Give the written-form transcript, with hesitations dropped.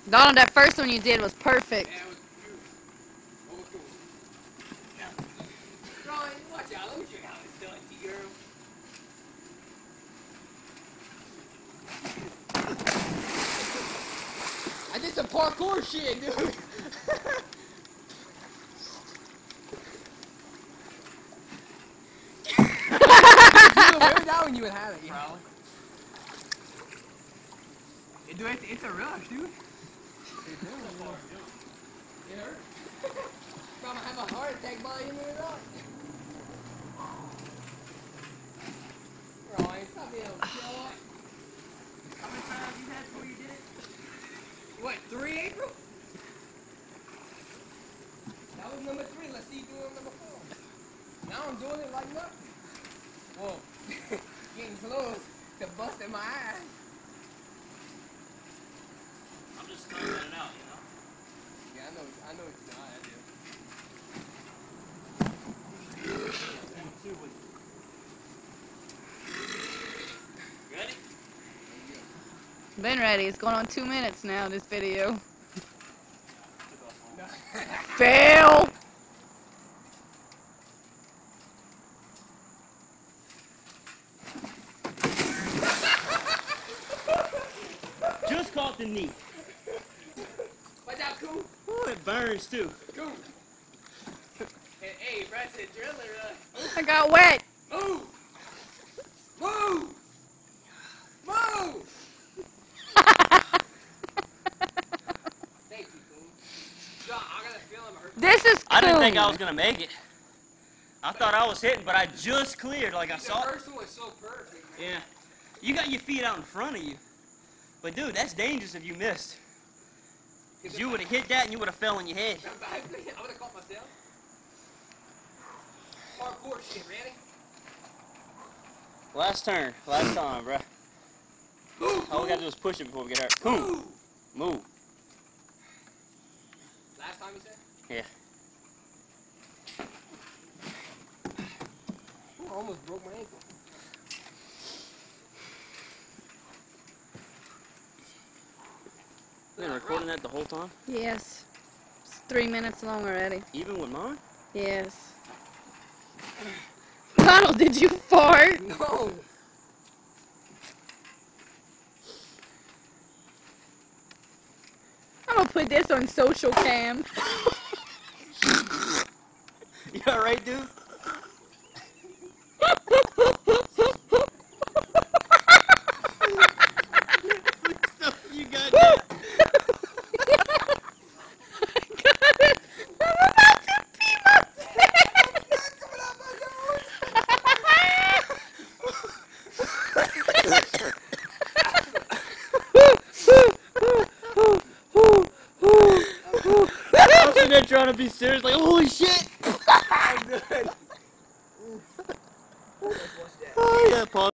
Donald, that first one you did was perfect. Yeah, it was beautiful. What was cool? Ron, watch out. Let me show you how it's done, T-girl. I did some parkour shit, dude. Maybe that one you would have it, probably. Dude, it's a rush, dude. It hurt. I'm gonna have a heart attack by you it up. Ryan, stop being able to show up. How many times you had before you did it? What, 3, April? That was number 3. Let's see you doing number 4. Now I'm doing it like nothing. Whoa. Getting close to busting my ass. I'm just clearing it out, you know? Yeah, I know what you know. I do. Ready? Been ready. It's going on 2 minutes now, this video. Fail! Just caught the knee. Watch out, cool. Oh, it burns too. Cool. Hey, Brad said driller, I got wet. move! Move! Move! Thank you, cool. John, I got a feeling I'm hurt. This is cool. I didn't think I was gonna make it. I thought I was hitting, but I just cleared like I saw The it. first one was so perfect. Yeah. You got your feet out in front of you. But dude, that's dangerous if you missed. 'Cause you would have hit that and you would have fell on your head. I would have caught myself. Parkour shit, ready? Last turn. Last time, bruh. Move! All we gotta do is push it before we get hurt. Move! Move. Last time you said? Yeah. Ooh, I almost broke my ankle. Been recording that the whole time? Yes. It's 3 minutes long already. Even with mine? Yes. Donald, did you fart? No! I'm gonna put this on social cam. You alright, dude? You got that. I'm sitting there trying to be serious, like, holy shit! I'm good. Oh, yeah, Paul.